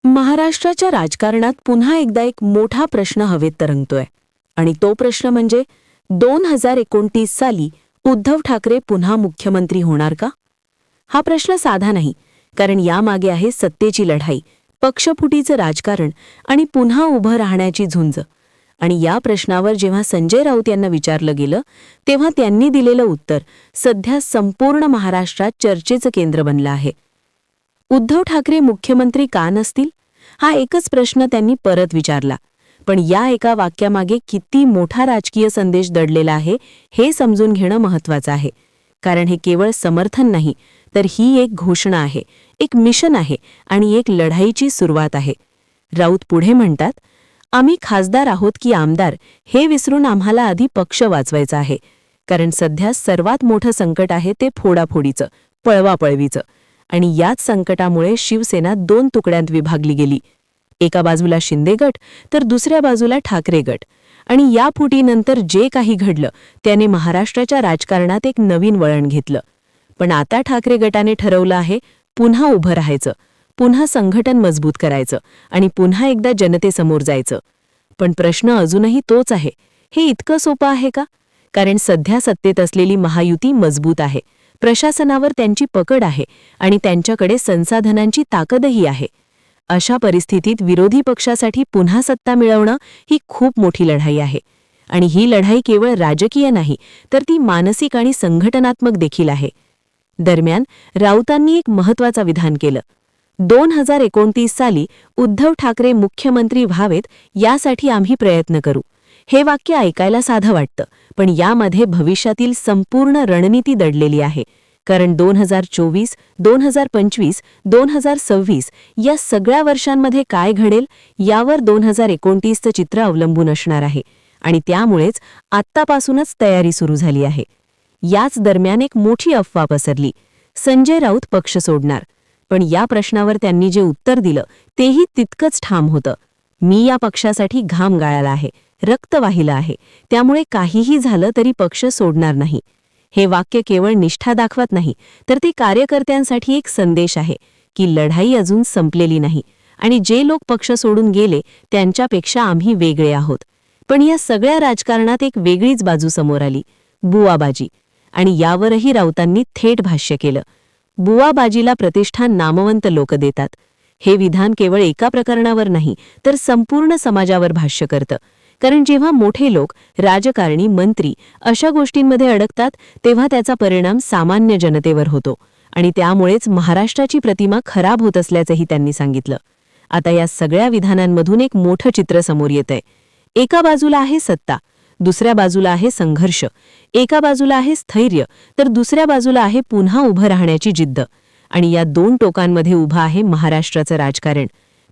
महाराष्ट्राच्या राजकारणात पुन्हा एकदा एक मोठा प्रश्न हवेत तरंगतोय आणि तो प्रश्न म्हणजे 2029 साली उद्धव ठाकरे पुन्हा मुख्यमंत्री होणार का? हा प्रश्न साधा नाही, कारण यामागे आहे सत्तेची लढाई, पक्षफुटीचं राजकारण आणि पुन्हा उभं राहण्याची झुंज. आणि या प्रश्नावर जेव्हा संजय राऊत यांना विचारलं गेलं तेव्हा त्यांनी दिलेलं उत्तर सध्या संपूर्ण महाराष्ट्रात चर्चेचं केंद्र बनलं आहे. उद्धव ठाकरे मुख्यमंत्री का नसतील? हा एकच प्रश्न त्यांनी परत विचारला. पण या एका वाक्यामागे किती मोठा राजकीय संदेश दडलेला आहे हे समजून घेणं महत्त्वाचं आहे. कारण हे केवळ समर्थन नाही, तर ही एक घोषणा आहे, एक मिशन आहे आणि एक लढाईची सुरुवात आहे. राऊत पुढे म्हणतात, आम्ही खासदार आहोत की आमदार हे विसरून आम्हाला आधी पक्ष वाचवायचा आहे. कारण सध्या सर्वात मोठं संकट आहे ते फोडाफोडीचं, पळवापळवीचं. आणि याच संकटामुळे शिवसेना 2 तुकड्यांत विभागली गेली. एका बाजूला शिंदे गट तर दुसऱ्या बाजूला ठाकरे गट. आणि या फुटीनंतर जे काही घडलं त्याने महाराष्ट्राच्या राजकारणात एक नवीन वळण घेतलं. पण आता ठाकरे गटाने ठरवलं आहे पुन्हा उभं राहायचं, पुन्हा संघटन मजबूत करायचं आणि पुन्हा एकदा जनतेसमोर जायचं. पण प्रश्न अजूनही तोच आहे, हे इतकं सोपं आहे का? कारण सध्या सत्तेत असलेली महायुती मजबूत आहे, प्रशासनावर त्यांची पकड आहे आणि त्यांच्याकडे संसाधनांची ताकदही आहे. अशा परिस्थितीत विरोधी पक्षासाठी पुन्हा सत्ता मिळवणं ही खूप मोठी लढाई आहे. आणि ही लढाई केवळ राजकीय नाही, तर ती मानसिक आणि संघटनात्मक देखील आहे. दरम्यान राऊतांनी एक महत्त्वाचं विधान केलं. 2029 साली उद्धव ठाकरे मुख्यमंत्री व्हावेत यासाठी आम्ही प्रयत्न करू. हे वाक्य ऐकायला साधं वाटतं, पण यामध्ये भविष्यातील संपूर्ण रणनीती दडलेली आहे. कारण 2024, 2025, 2026 या सगळ्या वर्षांमध्ये काय घडेल यावर 2029चं चित्र अवलंबून असणार आहे. आणि त्यामुळेच आत्तापासूनच तयारी सुरू झाली आहे. याच दरम्यान एक मोठी अफवा पसरली, संजय राऊत पक्ष सोडणार. पण या प्रश्नावर त्यांनी जे उत्तर दिलं तेही तितकंच ठाम होतं. मी या पक्षासाठी घाम गाळला आहे, रक्त वाहिलं आहे, त्यामुळे काहीही झालं तरी पक्ष सोडणार नाही. हे वाक्य केवळ निष्ठा दाखवत नाही, तर ते कार्यकर्त्यांसाठी एक संदेश आहे की लढाई अजून संपलेली नाही आणि जे लोक पक्ष सोडून गेले त्यांच्यापेक्षा आम्ही वेगळे आहोत. पण या सगळ्या राजकारणात एक वेगळीच बाजू समोर आली, बुवाबाजी. आणि यावरही राऊतांनी थेट भाष्य केलं. बुवाबाजीला प्रतिष्ठान नामवंत लोक देतात. हे विधान केवळ एका प्रकरणावर नाही, तर संपूर्ण समाजावर भाष्य करतं. कारण जेव्हा मोठे लोक, राजकारणी, मंत्री अशा गोष्टींमध्ये अडकतात तेव्हा त्याचा परिणाम सामान्य जनतेवर होतो. आणि त्यामुळेच महाराष्ट्राची प्रतिमा खराब होत असल्याचंही त्यांनी सांगितलं. आता या सगळ्या विधानांमधून एक मोठं चित्र समोर येतंय. एका बाजूला आहे सत्ता, दुसऱ्या बाजूला आहे संघर्ष. एका बाजूला आहे स्थैर्य, तर दुसऱ्या बाजूला आहे पुन्हा उभं राहण्याची जिद्द. आणि या 2 टोकांमध्ये उभं आहे महाराष्ट्राचं राजकारण.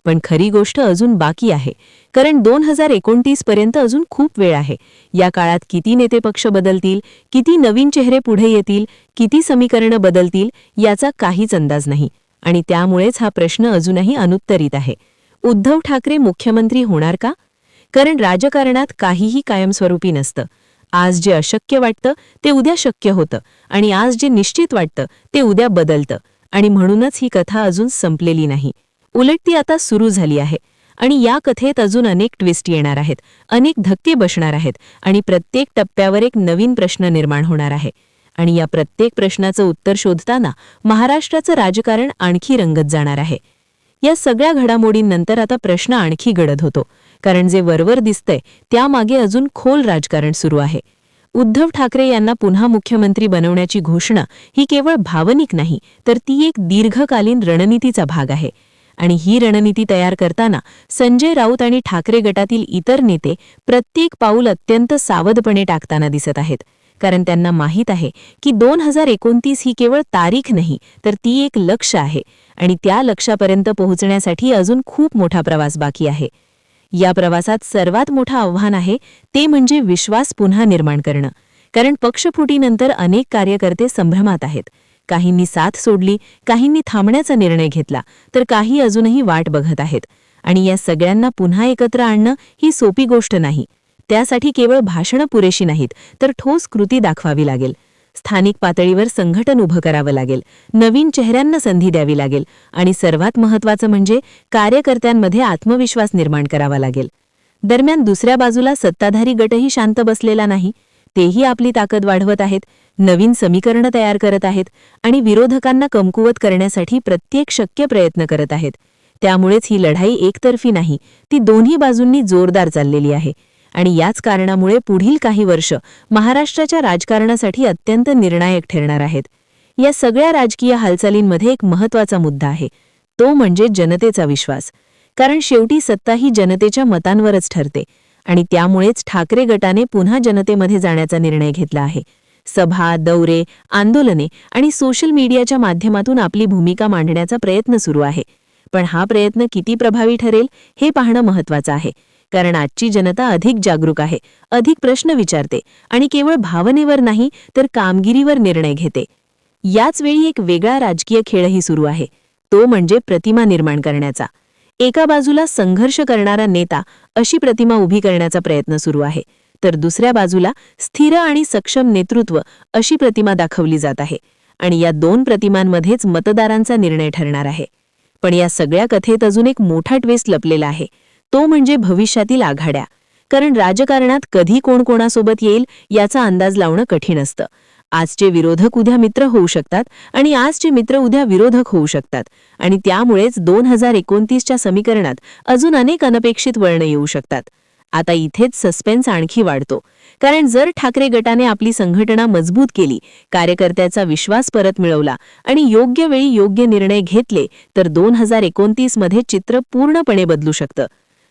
पण खरी गोष्ट अजून बाकी आहे, कारण 2029 पर्यंत अजून खूप वेळ आहे. या काळात किती नेते पक्ष बदलतील, किती नवीन चेहरे पुढे येतील, किती समीकरणं बदलतील याचा काहीच अंदाज नाही. आणि त्यामुळेच हा प्रश्न अजूनही अनुत्तरित आहे. उद्धव ठाकरे मुख्यमंत्री होणार का? कारण राजकारणात काहीही कायमस्वरूपी नसतं. आज जे अशक्य वाटतं ते उद्या शक्य होतं आणि आज जे निश्चित वाटतं ते उद्या बदलतं. आणि म्हणूनच ही कथा अजून संपलेली नाही, उलट ती आता सुरू झाली आहे. आणि या कथेत अजून अनेक ट्विस्ट येणार आहेत, अनेक धक्के बसणार आहेत आणि प्रत्येक टप्प्यावर एक नवीन प्रश्न निर्माण होणार आहे. आणि या प्रत्येक प्रश्नाचं उत्तर शोधताना महाराष्ट्राचं राजकारण आणखी रंगत जाणार आहे. या सगळ्या घडामोडींनंतर आता प्रश्न आणखी गडद होतो, कारण जे वरवर दिसतंय त्यामागे अजून खोल राजकारण सुरू आहे. उद्धव ठाकरे यांना पुन्हा मुख्यमंत्री बनवण्याची घोषणा ही केवळ भावनिक नाही, तर ती एक दीर्घकालीन रणनीतीचा भाग आहे. आणि ही रणनीती तयार करताना संजय राऊत आणि ठाकरे गटातील इतर नेते प्रत्येक पाऊल अत्यंत सावधपणे टाकताना दिसत आहेत. कारण त्यांना माहीत आहे की 2029 ही केवळ तारीख नाही, तर ती एक लक्ष्य आहे. आणि त्या लक्ष्यापर्यंत पोहोचण्यासाठी अजून खूप मोठा प्रवास बाकी आहे. या प्रवासात सर्वात मोठं आव्हान आहे ते म्हणजे विश्वास पुन्हा निर्माण करणं. कारण पक्षफुटीनंतर अनेक कार्यकर्ते संभ्रमात आहेत. काहींनी साथ सोडली, काहींनी थांबण्याचा निर्णय घेतला, तर काही अजूनही वाट बघत आहेत. आणि या सगळ्यांना पुन्हा एकत्र आणणं ही सोपी गोष्ट नाही. त्यासाठी केवळ भाषणं पुरेशी नाहीत, तर ठोस कृती दाखवावी लागेल. स्थानिक पातळीवर संघटन उभं करावं लागेल, नवीन चेहऱ्यांना संधी द्यावी लागेल आणि सर्वात महत्त्वाचं म्हणजे कार्यकर्त्यांमध्ये आत्मविश्वास निर्माण करावा लागेल. दरम्यान दुसऱ्या बाजूला सत्ताधारी गटही शांत बसलेला नाही. तेही आपली ताकद वाढवत आहेत, नवीन समीकरणं तयार करत आहेत आणि विरोधकांना कमकुवत करण्यासाठी प्रत्येक शक्य प्रयत्न करत आहेत. त्यामुळेच ही लढाई एकतर्फी नाही, ती दोन्ही बाजूंनी जोरदार चाललेली आहे आणि याच कारणामुळे पुढील काही वर्ष महाराष्ट्राच्या राजकारणासाठी अत्यंत निर्णायक ठरणार आहेत. या सगळ्या राजकीय हालचालींमध्ये एक महत्त्वाचा मुद्दा आहे, तो म्हणजे जनतेचा विश्वास. कारण शेवटी सत्ता ही जनतेच्या मतांवरच ठरते आणि त्यामुळेच ठाकरे गटाने पुन्हा जनतेमध्ये जाण्याचा निर्णय घेतला आहे. सभा, दौरे, आंदोलने आणि सोशल मीडियाच्या माध्यमातून आपली भूमिका मांडण्याचा प्रयत्न सुरू आहे. पण हा प्रयत्न किती प्रभावी ठरेल हे पाहणं महत्त्वाचं आहे. कारण आजची जनता अधिक जागरूक आहे, अधिक प्रश्न विचारते आणि केवळ भावनेवर नाही तर कामगिरीवर निर्णय घेते. याच वेळी एक वेगळा राजकीय खेळही सुरू आहे, तो म्हणजे प्रतिमा निर्माण करण्याचा. एका बाजूला संघर्ष करणारा नेता अशी प्रतिमा उभी करण्याचा प्रयत्न सुरू आहे, तर दुसऱ्या बाजूला स्थिर आणि सक्षम नेतृत्व अशी प्रतिमा दाखवली जात आहे आणि या दोन प्रतिमांमध्येच मतदारांचा निर्णय ठरणार आहे. पण या सगळ्या कथेत अजून एक मोठा ट्विस्ट लपलेला आहे, तो म्हणजे भविष्यातील आघाड्या. कारण राजकारणात कधी कोण कोणासोबत येईल याचा अंदाज लावणं कठीण असतं. आजचे विरोधक उद्या मित्र होऊ शकतात आणि आजचे मित्र उद्या विरोधक होऊ शकतात आणि त्यामुळेच 2029च्या समीकरणात अजून अनेक अनपेक्षित वळणं येऊ शकतात. आता इथेच सस्पेन्स आणखी वाढतो, कारण जर ठाकरे गटाने आपली संघटना मजबूत केली, कार्यकर्त्याचा विश्वास परत मिळवला आणि योग्य वेळी योग्य निर्णय घेतले तर 2029मध्ये चित्र पूर्णपणे बदलू शकतं.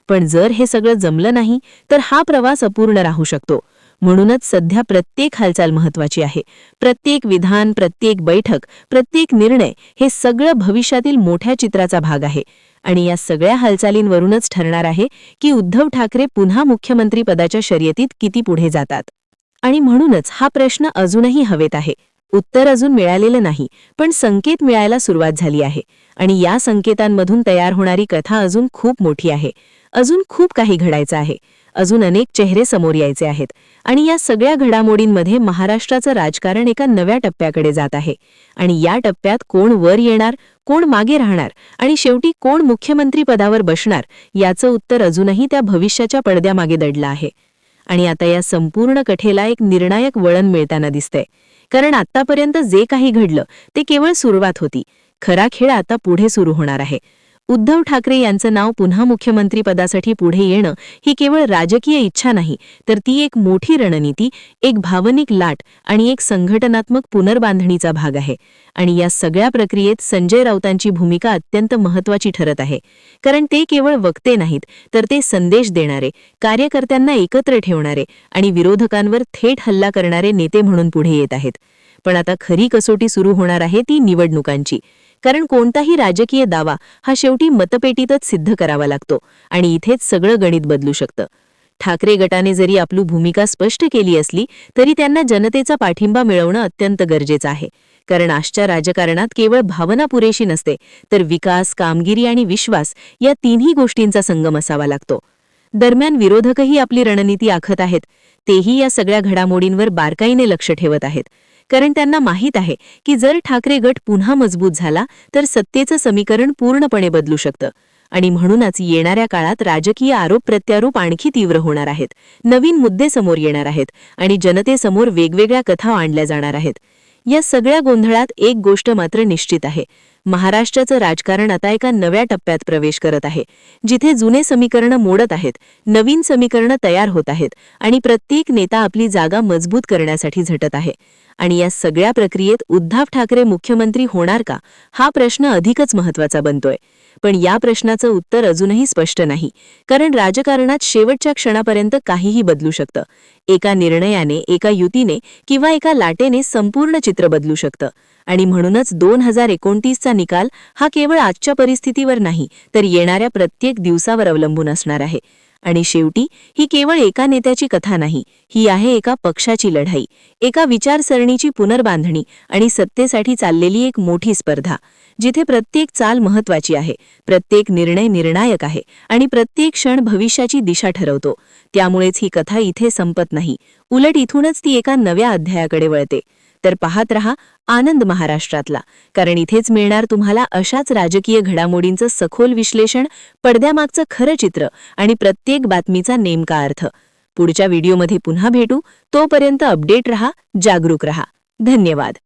पण जर हे सगळं जमलं नाही तर हा प्रवास अपूर्ण राहू शकतो. म्हणूनच सध्या प्रत्येक हालचाल महत्त्वाची आहे. प्रत्येक विधान, प्रत्येक बैठक, प्रत्येक निर्णय हे सगळं भविष्यातील मोठ्या चित्राचा भाग आहे आणि या सगळ्या हालचालींवरूनच ठरणार आहे की उद्धव ठाकरे पुन्हा मुख्यमंत्री पदाच्या शर्यतीत किती पुढे जातात. आणि म्हणूनच हा प्रश्न अजूनही हवेत आहे. उत्तर अजून मिळालेलं नाही, पण संकेत मिळायला सुरुवात झाली आहे आणि या संकेतांमधून तयार होणारी कथा अजून खूप मोठी आहे. अजून खूप काही घडायचं आहे, अजून अनेक चेहरे समोर यायचे आहेत आणि या सगळ्या घडामोडींमध्ये महाराष्ट्राचं राजकारण एका नव्या टप्प्याकडे जात आहे. आणि या टप्प्यात कोण वर येणार, कोण मागे राहणार आणि शेवटी कोण मुख्यमंत्री पदावर बसणार याचं उत्तर अजूनही त्या भविष्याच्या पडद्यामागे दडलं आहे. आणि आता या संपूर्ण कथेला एक निर्णायक वळण मिळताना दिसतंय. कारण आतापर्यंत जे काही घडलं ते केवळ सुरुवात होती. खरा खेळ आता पुढे सुरू होणार आहे. उद्धव ठाकरे यांचं नाव पुन्हा मुख्यमंत्री पदासाठी पुढे येणं ही केवळ राजकीय इच्छा नाही, तर ती एक मोठी रणनीती, एक भावनिक लाट आणि एक संघटनात्मक पुनर्बांधणीचा भाग आहे. आणि या सगळ्या प्रक्रियेत संजय राऊतांची भूमिका अत्यंत महत्त्वाची ठरत आहे. कारण ते केवळ वक्ते नाहीत, तर ते संदेश देणारे, कार्यकर्त्यांना एकत्र ठेवणारे आणि विरोधकांवर थेट हल्ला करणारे नेते म्हणून पुढे येत आहेत. पण आता खरी कसोटी सुरू होणार आहे ती निवडणुकांची. कारण कोणताही राजकीय दावा हा शेवटी मतपेटीतच सिद्ध करावा लागतो आणि इथेच सगळं गणित बदलू शकतं. ठाकरे गटाने जरी आपली भूमिका स्पष्ट केली असली तरी त्यांना जनतेचा पाठिंबा मिळवणं अत्यंत गरजेचं आहे. कारण आजच्या राजकारणात केवळ भावना पुरेशी नसते, तर विकास, कामगिरी आणि विश्वास या तिन्ही गोष्टींचा संगम असावा लागतो. दरम्यान विरोधकही आपली रणनीती आखत आहेत. तेही या सगळ्या घडामोडींवर बारकाईने लक्ष ठेवत आहेत. कारण त्यांना माहीत आहे की जर ठाकरे गट पुन्हा मजबूत झाला तर सत्तेचं समीकरण पूर्णपणे बदलू शकतं. आणि म्हणूनच येणाऱ्या काळात राजकीय आरोप प्रत्यारोप आणखी तीव्र होणार आहेत, नवीन मुद्दे समोर येणार आहेत आणि जनतेसमोर वेगवेगळ्या कथा आणल्या जाणार आहेत. या सगळ्या गोंधळात एक गोष्ट मात्र निश्चित आहे, महाराष्ट्राचं राजकारण आता एका नव्या टप्प्यात प्रवेश करत आहे, जिथे जुने समीकरणं मोडत आहेत, नवीन समीकरणं तयार होत आहेत आणि प्रत्येक नेता आपली जागा मजबूत करण्यासाठी झटत आहे. आणि या सगळ्या प्रक्रियेत उद्धव ठाकरे मुख्यमंत्री होणार का हा प्रश्न अधिकच महत्त्वाचा बनतोय. पण या प्रश्नाचं उत्तर अजूनही स्पष्ट नाही, कारण राजकारणात शेवटच्या क्षणापर्यंत काहीही बदलू शकतं. एका निर्णयाने, एका युतीने किंवा एका लाटेने संपूर्ण चित्र बदलू शकतं. आणि म्हणूनच 2029चा निकाल हा केवळ आजच्या परिस्थितीवर नाही, तर येणाऱ्या प्रत्येक दिवसावर अवलंबून असणार आहे. आणि शेवटी ही केवळ एका नेत्याची कथा नाही, ही आहे एका पक्षाची लढाई, एका विचारसरणीची पुनर्बांधणी आणि सत्तेसाठी चाललेली एक मोठी स्पर्धा, जिथे प्रत्येक चाल महत्त्वाची आहे, प्रत्येक निर्णय निर्णायक आहे आणि प्रत्येक क्षण भविष्याची दिशा ठरवतो. त्यामुळेच ही कथा इथे संपत नाही, उलट इथूनच ती एका नव्या अध्यायाकडे वळते. तर पाहत रहा आनंद महाराष्ट्रातला, कारण इथेच मिळणार तुम्हाला अशाच राजकीय घडामोडींचं सखोल विश्लेषण, पडद्यामागचं खरं चित्र आणि प्रत्येक बातमीचा नेमका अर्थ. पुढच्या व्हिडिओमध्ये पुन्हा भेटू. तोपर्यंत अपडेट रहा, जागरूक रहा. धन्यवाद.